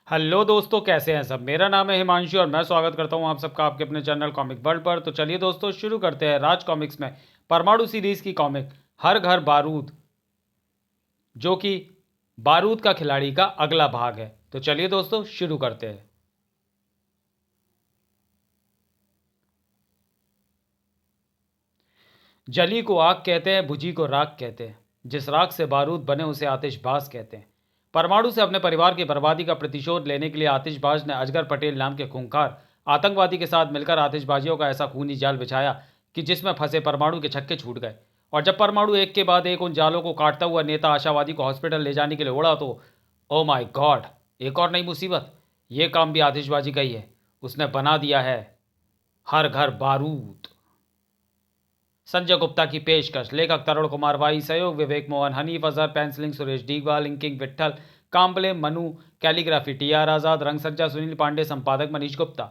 Hello दोस्तों, कैसे हैं सब। मेरा नाम है हिमांशु और मैं स्वागत करता हूं आप सबका आपके अपने चैनल कॉमिक वर्ल्ड पर। तो चलिए दोस्तों, शुरू करते हैं राज कॉमिक्स में परमाणु सीरीज की कॉमिक हर घर बारूद, जो कि बारूद का खिलाड़ी का अगला भाग है। तो चलिए दोस्तों, शुरू करते हैं। जली को आग कहते हैं, बुझी को राख कहते हैं। जिस राख से बारूद बने उसे आतिशबाज कहते हैं। परमाणु से अपने परिवार की बर्बादी का प्रतिशोध लेने के लिए आतिशबाज ने अजगर पटेल नाम के खूंखार आतंकवादी के साथ मिलकर आतिशबाजियों का ऐसा खूनी जाल बिछाया कि जिसमें फंसे परमाणु के छक्के छूट गए। और जब परमाणु एक के बाद एक उन जालों को काटता हुआ नेता आशावादी को हॉस्पिटल ले जाने के लिए उड़ा तो ओ माय गॉड, एक और नई मुसीबत। ये काम भी आतिशबाजी का ही है। उसने बना दिया है हर घर बारूद। संजय गुप्ता की पेशकश। लेखक तरुण कुमार वाई, सहयोग Vivek Mohan, Hanif Azhar, pencilling Suresh Digwal, inking Vitthal, Kamble Manu, calligraphy T R Azad, रंगसज्जा सुनील पांडे, संपादक मनीष गुप्ता।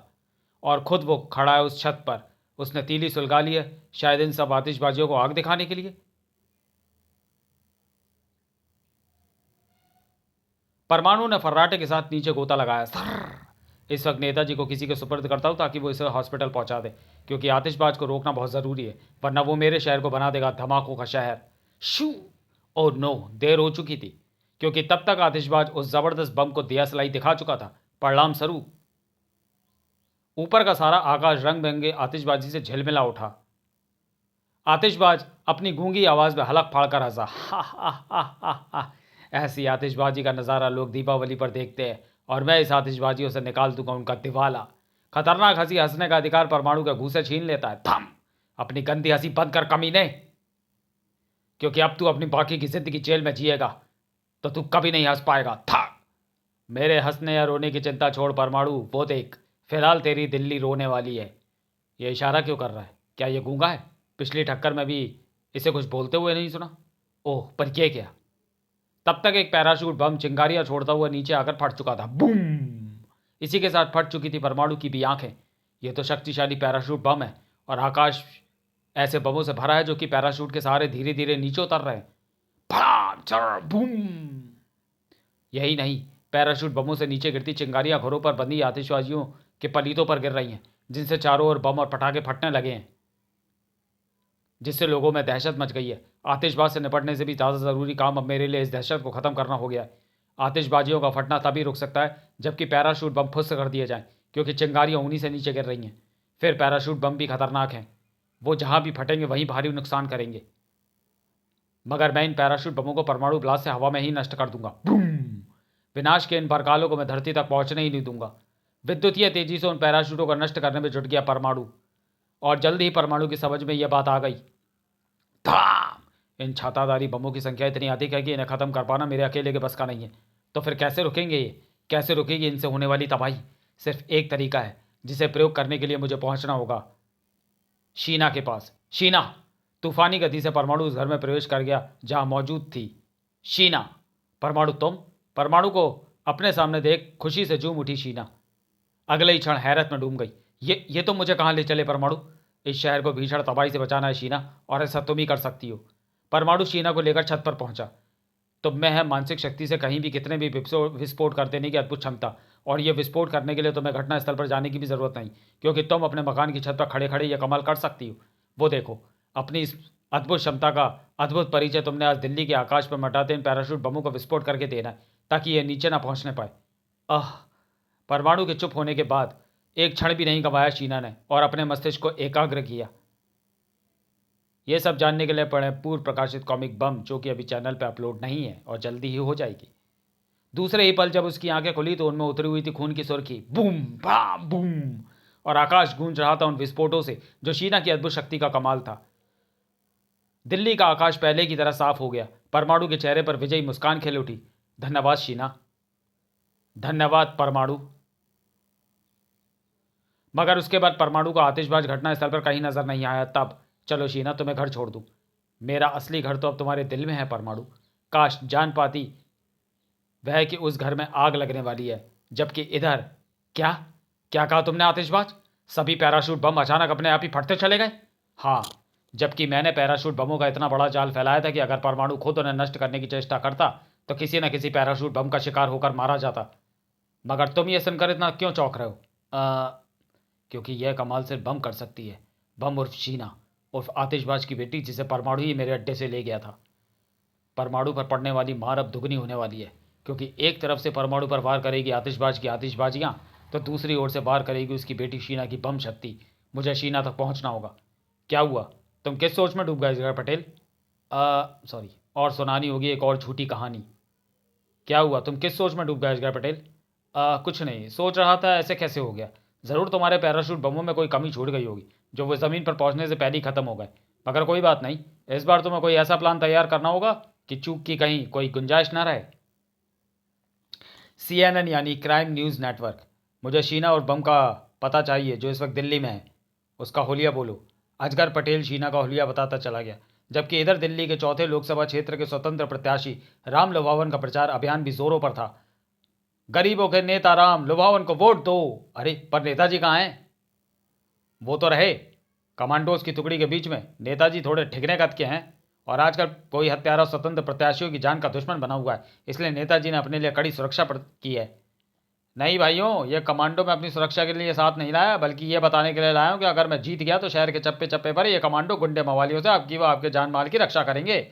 और खुद वो खड़ा है उस छत पर। उसने तीली सुलगा ली है, शायद इन सब आतिशबाजियों को आग दिखाने के लिए। परमाणु ने फर्राटे के साथ नीचे गोता लगाया। सर, इस वक्त नेताजी को किसी के सुपर्द करता हूं ताकि वो इसे हॉस्पिटल पहुंचा दे, क्योंकि आतिशबाज को रोकना बहुत ज़रूरी है, वरना वो मेरे शहर को बना देगा धमाकों का शहर। शू। ओ नो, देर हो चुकी थी, क्योंकि तब तक आतिशबाज उस जबरदस्त बम को दिया सलाई दिखा चुका था। परिणाम स्वरूप ऊपर का सारा आकाश रंग बिरंगे आतिशबाजी से झिलमिला उठा। आतिशबाज अपनी गूंगी आवाज में हलक फाड़कर हंसा। हा हा हा हा हा। ऐसी आतिशबाजी का नज़ारा लोग दीपावली पर देखते हैं, और मैं इस आतिशबाजियों से निकाल दूंगा उनका दिवाला। खतरनाक हंसी हंसने का अधिकार परमाणु के घूसे छीन लेता है। थम, अपनी गंदी हंसी बंद कर कमीने, क्योंकि अब तू अपनी बाकी की जिंदगी जेल में जिएगा, तो तू कभी नहीं हंस पाएगा। था, मेरे हंसने या रोने की चिंता छोड़ परमाणु, वो देख, फिलहाल तेरी दिल्ली रोने वाली है। ये इशारा क्यों कर रहा है? क्या ये गूंगा है? पिछली टक्कर में भी इसे कुछ बोलते हुए नहीं सुना। ओह, पर ये क्या? तब तक एक पैराशूट बम चिंगारियां छोड़ता हुआ नीचे आकर फट चुका था। बूम! इसी के साथ फट चुकी थी परमाणु की भी आंखें। यह तो शक्तिशाली पैराशूट बम है, और आकाश ऐसे बमों से भरा है जो कि पैराशूट के सहारे धीरे धीरे नीचे उतर रहे हैं। फटाम चर बूम! यही नहीं, पैराशूट बमों से नीचे गिरती चिंगारियां घरों पर बंधी आतिशबाजियों के पलीतों पर गिर रही हैं, जिनसे चारों ओर बम और पटाखे फटने लगे हैं, जिससे लोगों में दहशत मच गई है। आतिशबाज से निपटने से भी ज़्यादा ज़रूरी काम अब मेरे लिए इस दहशत को ख़त्म करना हो गया है। आतिशबाजियों का फटना तभी रुक सकता है जबकि पैराशूट बम फुस कर दिए जाएं, क्योंकि चिंगारियां उन्हीं से नीचे गिर रही हैं। फिर पैराशूट बम भी खतरनाक हैं, वो जहां भी फटेंगे वहीं भारी नुकसान करेंगे। मगर मैं इन पैराशूट बमों को परमाणु ब्लास्ट से हवा में ही नष्ट कर दूंगा। बूम! विनाश के इन परकालों को मैं धरती तक पहुंचने ही नहीं दूंगा। विद्युतीय तेजी से उन पैराशूटों को नष्ट करने में जुट गया परमाणु, और जल्द ही परमाणु की समझ में यह बात आ गई। धाम! इन छाताधारी बमों की संख्या इतनी अधिक है कि इन्हें खत्म कर पाना मेरे अकेले के बस का नहीं है। तो फिर कैसे रुकेंगे ये? कैसे रुकेगी इनसे होने वाली तबाही? सिर्फ एक तरीका है, जिसे प्रयोग करने के लिए मुझे पहुंचना होगा शीना के पास। शीना! तूफानी गति से परमाणु उस घर में प्रवेश कर गया जहां मौजूद थी शीना। परमाणु, तुम? परमाणु को अपने सामने देख खुशी से झूम उठी शीना। अगले ही क्षण हैरत में डूब गई। ये तो मुझे कहाँ ले चले परमाणु? इस शहर को भीषण तबाही से बचाना है शीना, और ऐसा तुम ही कर सकती हो। परमाणु शीना को लेकर छत पर पहुंचा। तुम में है मानसिक शक्ति से कहीं भी कितने भी विस्फोट कर देने की अद्भुत क्षमता, और यह विस्फोट करने के लिए तुम्हें घटनास्थल पर जाने की भी जरूरत नहीं, क्योंकि तुम अपने मकान की छत पर खड़े खड़े यह कमाल कर सकती हो। वो देखो, अपनी इस अद्भुत क्षमता का अद्भुत परिचय तुमने आज दिल्ली के आकाश पर मटाते इन पैराशूट बमों का विस्फोट करके देना है, ताकि यह नीचे ना पहुंचने पाए। आह! परमाणु के चुप होने के बाद एक क्षण भी नहीं गंवाया शीना ने, और अपने मस्तिष्क को एकाग्र किया। यह सब जानने के लिए पढ़ें पूर्व प्रकाशित कॉमिक बम, जो कि अभी चैनल पर अपलोड नहीं है और जल्दी ही हो जाएगी। दूसरे ही पल जब उसकी आंखें खुली तो उनमें उतरी हुई थी खून की सुर्खी। Boom bam boom! और आकाश गूंज रहा था उन विस्फोटों से, जो शीना की अद्भुत शक्ति का कमाल था। दिल्ली का आकाश पहले की तरह साफ हो गया। परमाणु के चेहरे पर विजयी मुस्कान खिल उठी। धन्यवाद शीना, धन्यवाद परमाणु। मगर उसके बाद परमाणु का आतिशबाज घटनास्थल पर कहीं नजर नहीं आया। तब चलो शीना, तुम्हें घर छोड़ दूं। मेरा असली घर तो अब तुम्हारे दिल में है परमाणु। काश जान पाती वह कि उस घर में आग लगने वाली है, जबकि इधर। क्या क्या कहा तुमने आतिशबाज? सभी पैराशूट बम अचानक अपने आप ही फटते चले गए? हाँ, जबकि मैंने पैराशूट बमों का इतना बड़ा जाल फैलाया था कि अगर परमाणु खुद उन्हें नष्ट करने की चेष्टा करता तो किसी न किसी पैराशूट बम का शिकार होकर मारा जाता। मगर तुम ये सुनकर इतना क्यों चौंक रहे हो? क्योंकि यह कमाल सिर्फ बम कर सकती है। बम उर्फ शीना उर्फ आतिशबाज की बेटी, जिसे परमाणु ही मेरे अड्डे से ले गया था। परमाणु पर पड़ने वाली मार अब दुगनी होने वाली है, क्योंकि एक तरफ से परमाणु पर वार करेगी आतिशबाज की आतिशबाजियाँ, तो दूसरी ओर से वार करेगी उसकी बेटी शीना की बम शक्ति। मुझे शीना तक पहुंचना होगा। क्या हुआ? तुम किस सोच में डूब गए जगह पटेल? सॉरी, और सुनानी होगी एक और झूठी कहानी। क्या हुआ? तुम किस सोच में डूब गए अजगर पटेल? कुछ नहीं, सोच रहा था ऐसे कैसे हो गया। ज़रूर तुम्हारे पैराशूट बमों में कोई कमी छूट गई होगी, जो वो ज़मीन पर पहुंचने से पहले ही ख़त्म हो गए। मगर कोई बात नहीं, इस बार तुम्हें कोई ऐसा प्लान तैयार करना होगा कि चूक की कहीं कोई गुंजाइश ना रहे। CNN यानी क्राइम न्यूज़ नेटवर्क। मुझे शीना और बम का पता चाहिए, जो इस वक्त दिल्ली में है। उसका हुलिया बोलो। अजगर पटेल शीना का हुलिया बताता चला गया, जबकि इधर दिल्ली के चौथे लोकसभा क्षेत्र के स्वतंत्र प्रत्याशी राम लोभावन का प्रचार अभियान भी जोरों पर था। गरीबों के नेता राम लोभावन को वोट दो। अरे पर नेताजी कहाँ हैं? वो तो रहे कमांडोज की टुकड़ी के बीच में। नेताजी थोड़े ठिकने कद के हैं, और आजकल कोई हत्यारा स्वतंत्र प्रत्याशियों की जान का दुश्मन बना हुआ है, इसलिए नेताजी ने अपने लिए कड़ी सुरक्षा की है। नहीं भाइयों, ये कमांडो में अपनी सुरक्षा के लिए साथ नहीं लाया, बल्कि ये बताने के लिए लाया हूँ कि अगर मैं जीत गया तो शहर के चप्पे चप्पे पर ये कमांडो गुंडे मवालियों से आपके जान माल की रक्षा करेंगे।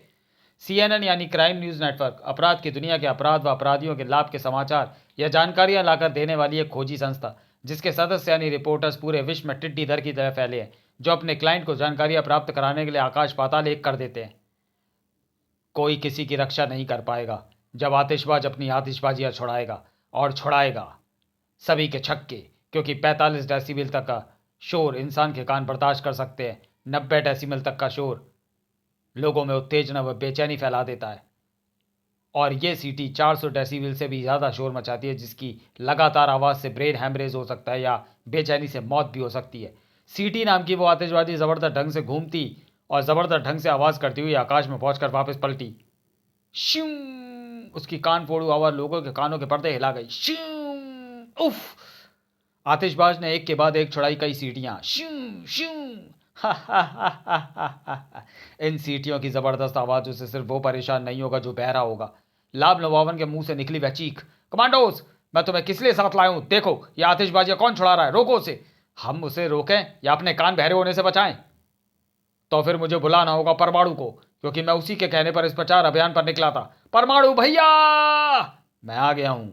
CNN यानी क्राइम न्यूज़ नेटवर्क अपराध की दुनिया के अपराध व अपराधियों के लाभ के समाचार या जानकारियां लाकर देने वाली एक खोजी संस्था, जिसके सदस्य यानी रिपोर्टर्स पूरे विश्व में टिड्डी दर की तरह फैले हैं, जो अपने क्लाइंट को जानकारियां प्राप्त कराने के लिए आकाश पाताल एक कर देते हैं। कोई किसी की रक्षा नहीं कर पाएगा जब आतिशबाज अपनी आतिशबाजियां छुड़ाएगा, और छुड़ाएगा सभी के छक्के, क्योंकि 45 डेसिबल तक का शोर इंसान के कान बर्दाश्त कर सकते हैं। 90 डेसिबल तक का शोर लोगों में उत्तेजना व बेचैनी फैला देता है, और ये सीटी 400 डेसिबल से भी ज़्यादा शोर मचाती है, जिसकी लगातार आवाज़ से ब्रेन हैमरेज हो सकता है या बेचैनी से मौत भी हो सकती है। सीटी नाम की वो आतिशबाजी ज़बरदस्त ढंग से घूमती और ज़बरदस्त ढंग से आवाज़ करती हुई आकाश में पहुंचकर वापस पलटी। श्यूं, उसकी कान फोड़ू आवाज़ लोगों के कानों के पर्दे हिला गई। श्यूं, उफ! आतिशबाज ने एक के बाद एक छुड़ाई कई सीटियां। श्यूं श्यूं। इन सीटियों की जबरदस्त आवाजों से सिर्फ वो परेशान नहीं होगा जो बहरा होगा। लाभ नवावन के मुंह से निकली वह चीख, कमांडोज, मैं तुम्हें किस लिए साथ लाया हूं? देखो ये आतिशबाजी कौन छुड़ा रहा है, रोको उसे। हम उसे रोकें या अपने कान बहरे होने से बचाएं? तो फिर मुझे बुलाना होगा परमाणु को, क्योंकि मैं उसी के कहने पर इस प्रचार अभियान पर निकला था। परमाणु भैया, मैं आ गया हूं।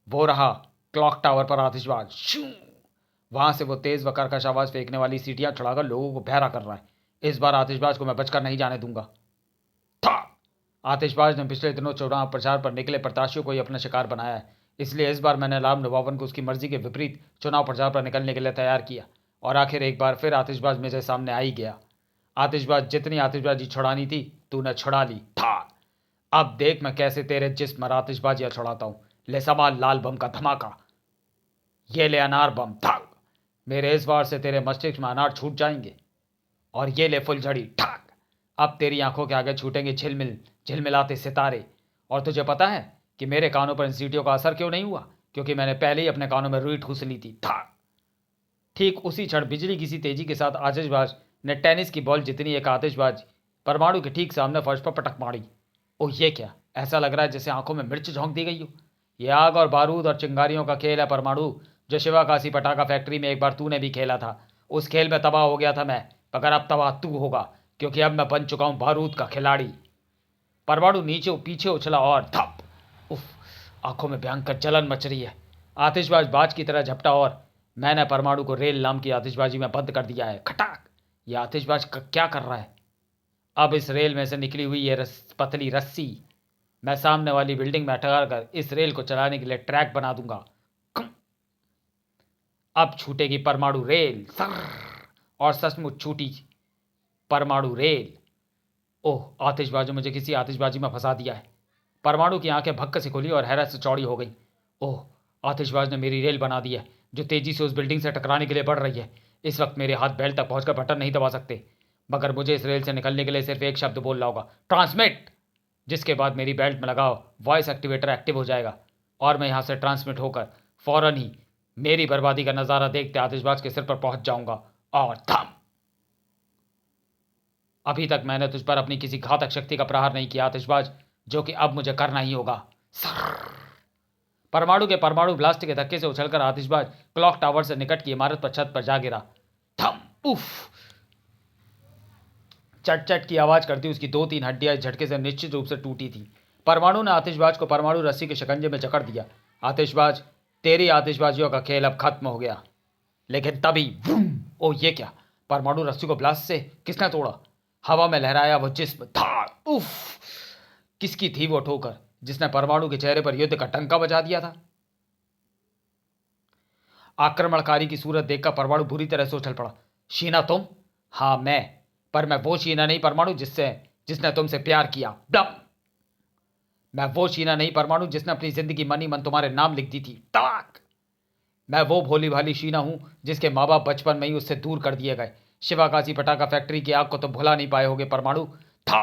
वो रहा क्लॉक टावर पर आतिशबाज। शू! वहां से वो तेज व कर्कश आवाज फेंकने वाली सीटियां छुड़ाकर लोगों को बहरा कर रहा है। इस बार आतिशबाज को मैं बचकर नहीं जाने दूंगा। था! आतिशबाज ने पिछले दिनों चुनाव प्रचार पर निकले प्रत्याशियों को ही अपना शिकार बनाया है, इसलिए इस बार मैंने राम नवावन को उसकी मर्जी के विपरीत चुनाव प्रचार पर निकलने के लिए तैयार किया, और आखिर एक बार फिर आतिशबाज मेरे सामने आ ही गया। आतिशबाज, जितनी आतिशबाजी छुड़ानी थी तूने छुड़ा ली। था! अब देख मैं कैसे तेरे जिस्म पर आतिशबाजियां छुड़ाता हूं। ले संभाल लाल बम का धमाका। ये ले अनार बम। ठाक! मेरे इस बार से तेरे मस्तिष्क में अनार छूट जाएंगे। और ये ले फुलझड़ी। ठाक! अब तेरी आंखों के आगे छूटेंगे झिलमिल झिलमिलाते सितारे। और तुझे पता है कि मेरे कानों पर इन सीटियों का असर क्यों नहीं हुआ? क्योंकि मैंने पहले ही अपने कानों में रुई ठूस ली थी। था! ठीक उसी क्षण बिजली की सी तेजी के साथ आतिशबाज ने टेनिस की बॉल जितनी एक आतिशबाज परमाणु के ठीक सामने फर्श पर पटक मारी। ओह ये क्या? ऐसा लग रहा है जैसे आंखों में मिर्च झोंक दी गई हो। ये आग और बारूद और चिंगारियों का खेल है परमाणु, जो शिवाकाशी पटाखा फैक्ट्री में एक बार तूने भी खेला था। उस खेल में तबाह हो गया था मैं, मगर अब तबाह तू होगा, क्योंकि अब मैं बन चुका हूं बारूद का खिलाड़ी। परमाणु नीचे पीछे उछला और धप! उफ! आंखों में भयंकर जलन मच रही है। आतिशबाज बाज की तरह झपटा, और मैंने परमाणु को रेल नाम की आतिशबाजी में बंद कर दिया है। खटाक! ये आतिशबाज क्या कर रहा है? अब इस रेल में से निकली हुई ये पतली रस्सी मैं सामने वाली बिल्डिंग में अटका कर इस रेल को चलाने के लिए ट्रैक बना दूंगा। अब छूटेगी परमाणु रेल। सर! और सचमुच छूटी परमाणु रेल। ओह, आतिशबाजी मुझे किसी आतिशबाजी में फंसा दिया है। परमाणु की आंखें भक्क से खुली और हैरत से चौड़ी हो गई। ओह, आतिशबाज ने मेरी रेल बना दी है, जो तेजी से उस बिल्डिंग से टकराने के लिए बढ़ रही है। इस वक्त मेरे हाथ बेल्ट तक पहुंचकर बटन नहीं दबा सकते, मगर मुझे इस रेल से निकलने के लिए सिर्फ एक शब्द बोलना होगा, ट्रांसमिट। जिसके बाद मेरी बेल्ट में लगा वॉइस एक्टिवेटर एक्टिव हो जाएगा, और मैं यहाँ से ट्रांसमिट होकर फौरन ही मेरी बर्बादी का नज़ारा देखते आतिशबाज के सिर पर पहुंच जाऊंगा। और थम! अभी तक मैंने तुझ पर अपनी किसी घातक शक्ति का प्रहार नहीं किया आतिशबाज, जो कि अब मुझे करना ही होगा। सर! परमाणु के परमाणु ब्लास्ट के धक्के से उछलकर आतिशबाज क्लॉक टावर से निकट की इमारत पर छत पर जा गिरा। थम उफ। चट चट की आवाज करती उसकी 2-3 हड्डियां इस झटके से निश्चित रूप से टूटी थी। परमाणु ने आतिशबाज को परमाणु रस्सी के शिकंजे में जकड़ दिया। आतिशबाज, तेरी आतिशबाजियों का खेल अब खत्म हो गया। लेकिन तभी ओ ये क्या, परमाणु रस्सी को ब्लास्ट से किसने तोड़ा? हवा में लहराया वो जिस्म। धाड़ उफ। किसकी थी वो ठोकर जिसने परमाणु के चेहरे पर युद्ध का टंका बजा दिया था? आक्रमणकारी की सूरत देखकर परमाणु बुरी तरह से उछल पड़ा। शीना तुम? हाँ मैं, पर मैं वो शीना नहीं परमाणु जिसने तुमसे प्यार किया। ब्लम। मैं वो शीना नहीं परमाणु जिसने अपनी जिंदगी मनी मन तुम्हारे नाम लिख दी थी। ताक। मैं वो भोली भाली शीना हूं जिसके माँ बाप बचपन में ही उससे दूर कर दिए गए। शिवाकाशी पटाखा फैक्ट्री की आग को तुम भुला नहीं पाए होगे परमाणु। था,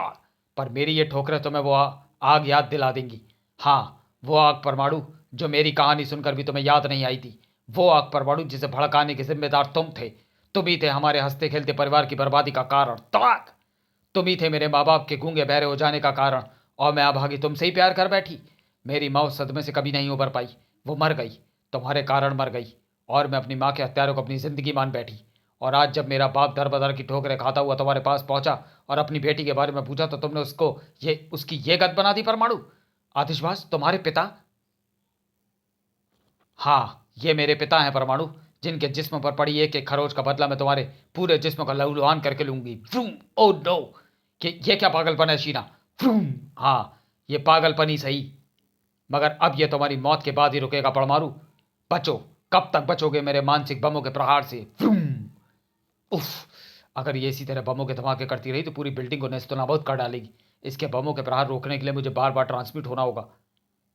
पर मेरी ये ठोकरें तुम्हें वो आग याद दिला देंगी। हाँ, वो आग परमाणु जो मेरी कहानी सुनकर भी तुम्हें याद नहीं आई थी। वो आग परमाणु जिसे भड़काने के जिम्मेदार तुम थे। तुम ही थे हमारे हंसते खेलते परिवार की बर्बादी का कारण। ताक। तुम ही थे मेरे माँ बाप के गूंगे बहरे हो जाने का कारण, और मैं अभागी तुमसे ही प्यार कर बैठी। मेरी माँ उस सदमे से कभी नहीं उबर पाई। वो मर गई, तुम्हारे कारण मर गई, और मैं अपनी माँ के हत्यारों को अपनी जिंदगी मान बैठी। और आज जब मेरा बाप दर बदर की ठोकरें खाता हुआ तुम्हारे पास पहुंचा और अपनी बेटी के बारे में पूछा तो तुमने उसकी ये गत बना दी परमाणु। आतिशबाज तुम्हारे पिता? हाँ, ये मेरे पिता हैं परमाणु, जिनके जिस्म पर पड़ी एक एक खरोच का बदला मैं तुम्हारे पूरे जिस्म का लहूलुहान करके लूंगी। व्रूम। ओ नो, ये क्या पागलपन है शीना? व्रूम। हाँ, ये पागलपन ही सही, मगर अब ये तुम्हारी मौत के बाद ही रुकेगा परमाणु। बचो, कब तक बचोगे मेरे मानसिक बमों के प्रहार से? व्रूम। उफ। अगर ये इसी तरह बमों के धमाके करती रही तो पूरी बिल्डिंग को नेस्तनाबूद कर डालेगी। इसके बमों के प्रहार रोकने के लिए मुझे बार बार ट्रांसमिट होना होगा।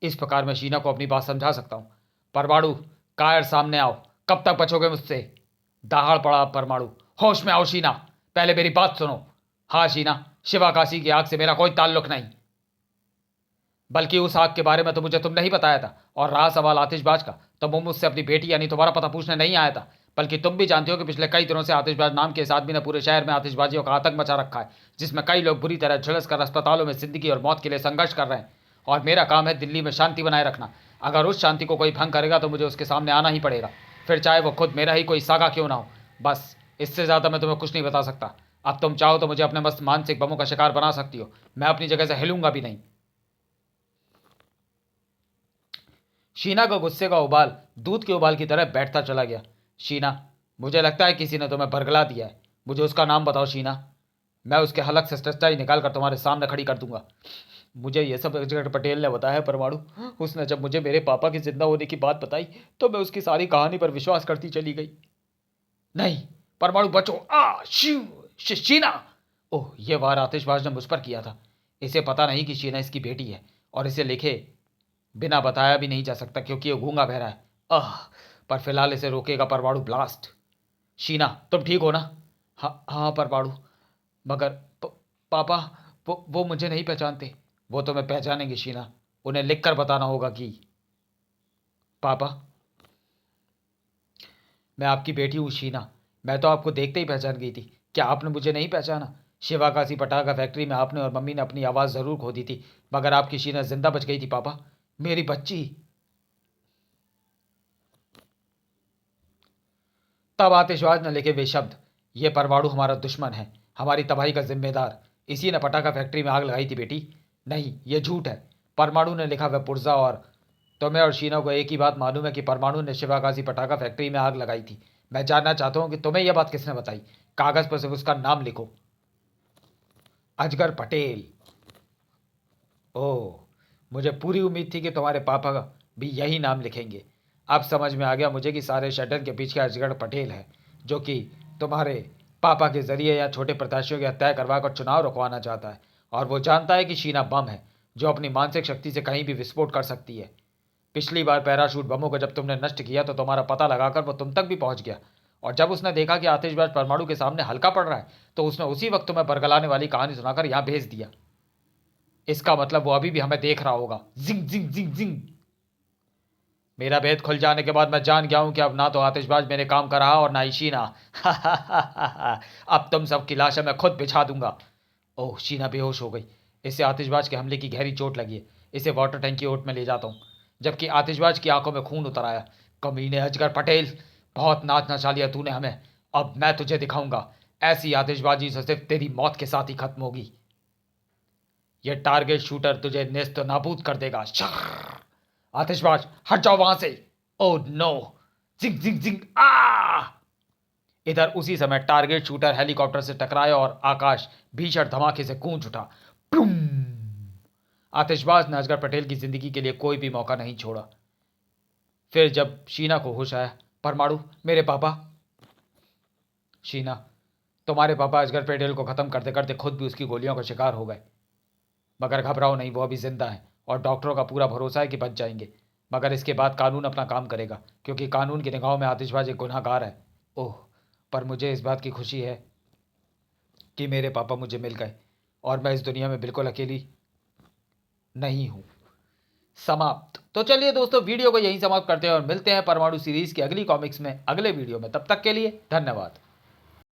इस प्रकार मैं शीना को अपनी बात समझा सकता हूँ। परमाणु, कायर सामने आओ, कब तक बचोगे मुझसे? दहाड़ पड़ा परमाणु। होश में आओ शीना, पहले मेरी बात सुनो। हाँ शीना, शिवाकाशी की आग से मेरा कोई ताल्लुक नहीं, बल्कि उस आग के बारे में तो मुझे तुमने ही बताया था। और रहा सवाल आतिशबाज का, तो वो मुझसे अपनी बेटी यानी तुम्हारा पता पूछने नहीं आया था, बल्कि तुम भी जानते हो कि पिछले कई दिनों से आतिशबाज नाम के इस आदमी ने पूरे शहर में आतिशबाजियों का आतंक मचा रखा है, जिसमें कई लोग बुरी तरह झुलस कर अस्पतालों में जिंदगी और मौत के लिए संघर्ष कर रहे हैं। और मेरा काम है दिल्ली में शांति बनाए रखना। अगर उस शांति को कोई भंग करेगा तो मुझे उसके सामने आना ही पड़ेगा, फिर चाहे वो खुद मेरा ही कोई सागा क्यों ना हो। बस इससे ज़्यादा मैं तुम्हें कुछ नहीं बता सकता। अब तुम चाहो तो मुझे अपने मस्त मानसिक बमों का शिकार बना सकती हो, मैं अपनी जगह से हिलूंगा भी नहीं। शीना को गुस्से का उबाल दूध के उबाल की तरह बैठता चला गया। शीना, मुझे लगता है किसी ने तुम्हें बरगला दिया है। मुझे उसका नाम बताओ शीना, मैं उसके हलक से सच्चाई निकाल कर तुम्हारे सामने खड़ी कर दूंगा। मुझे यह सब अजगर पटेल ने बताया परमाणु। उसने जब मुझे मेरे पापा के जिंदा होने की बात बताई तो मैं उसकी सारी कहानी पर विश्वास करती चली गई। नहीं परमाणु, बचो। शीना। ओह, यह वार आतिशबाज ने मुझ पर किया था। इसे पता नहीं कि शीना इसकी बेटी है, और इसे लिखे बिना बताया भी नहीं जा सकता क्योंकि ये गूंगा बहरा है। पर फिलहाल इसे रोकेगा परमाणु ब्लास्ट। शीना, तुम ठीक हो ना? हाँ हाँ परमाणु, मगर पापा, वो मुझे नहीं पहचानते। वो तुम्हें पहचानेंगे शीना, उन्हें लिखकर बताना होगा कि पापा, मैं आपकी बेटी हूँ शीना। मैं तो आपको देखते ही पहचान गई थी, क्या आपने मुझे नहीं पहचाना? शिवाकाशी पटाखा फैक्ट्री में आपने और मम्मी ने अपनी आवाज़ ज़रूर खो दी थी, मगर आपकी शीना जिंदा बच गई थी पापा, मेरी बच्ची। तब आतिशबाज ने लिखे वे शब्द, ये परमाणु हमारा दुश्मन है, हमारी तबाही का जिम्मेदार, इसी ने पटाखा फैक्ट्री में आग लगाई थी बेटी। नहीं, ये झूठ है। परमाणु ने लिखा वह पुर्जा, और तुम्हें और शीना को एक ही बात मालूम है कि परमाणु ने शिवाकाशी पटाखा फैक्ट्री में आग लगाई थी। मैं जानना चाहता हूँ कि तुम्हें यह बात किसने बताई। कागज पर सिर्फ उसका नाम लिखो, अजगर पटेल। ओह, मुझे पूरी उम्मीद थी कि तुम्हारे पापा भी यही नाम लिखेंगे। अब समझ में आ गया मुझे कि सारे षड्यंत्र के पीछे अजगर पटेल है, जो कि तुम्हारे पापा के जरिए या छोटे प्रत्याशियों की हत्या करवाकर चुनाव रुकवाना चाहता है। और वो जानता है कि शीना बम है, जो अपनी मानसिक शक्ति से कहीं भी विस्फोट कर सकती है। पिछली बार पैराशूट बमों को जब तुमने नष्ट किया तो तुम्हारा पता लगाकर वो तुम तक भी पहुंच गया, और जब उसने देखा कि आतिशबाज परमाणु के सामने हल्का पड़ रहा है तो उसने उसी वक्त तुम्हें बरगलाने वाली कहानी सुनाकर यहाँ भेज दिया। इसका मतलब वो अभी भी हमें देख रहा होगा। जिंग जिंग जिंग जिंग। मेरा भेद खुल जाने के बाद मैं जान गया हूं कि अब ना तो आतिशबाज मेरे काम का रहा और ना ही शीना। अब तुम सबकी लाशें मैं खुद बिछा दूंगा। ओह, शीना बेहोश हो गई। इसे आतिशबाज के हमले की गहरी चोट लगी है। इसे वाटर टैंक की ओट में ले जाता हूँ। जबकि आतिशबाज की आंखों में खून उतर आया। कमीने अजगर पटेल, बहुत नाच नचा लिया तूने हमें। अब मैं तुझे दिखाऊंगा, ऐसी आतिशबाजी से सिर्फ तेरी मौत के साथ ही खत्म होगी। यह टारगेट शूटर तुझे नेस्त नाबूद कर देगा। आतिशबाज हट जाओ वहां से। ओ नो, जिंग जिंग जिंग आ। इधर उसी समय टारगेट शूटर हेलीकॉप्टर से टकराया और आकाश भीषण धमाके से गूंज उठा। प्लूम। आतिशबाज ने असगर पटेल की जिंदगी के लिए कोई भी मौका नहीं छोड़ा। फिर जब शीना को होश आया, परमाणु, मेरे पापा। शीना, तुम्हारे पापा असगर पटेल को खत्म करते करते खुद भी उसकी गोलियों का शिकार हो गए। मगर घबराओ नहीं, वो अभी जिंदा है और डॉक्टरों का पूरा भरोसा है कि बच जाएंगे। मगर इसके बाद कानून अपना काम करेगा, क्योंकि कानून की निगाहों में आतिशबाज एक गुनहगार है। ओह, पर मुझे इस बात की खुशी है कि मेरे पापा मुझे मिल गए और मैं इस दुनिया में बिल्कुल अकेली नहीं हूं। समाप्त। तो चलिए दोस्तों, वीडियो को यहीं समाप्त करते हैं और मिलते हैं परमाणु सीरीज की अगली कॉमिक्स में अगले वीडियो में। तब तक के लिए धन्यवाद।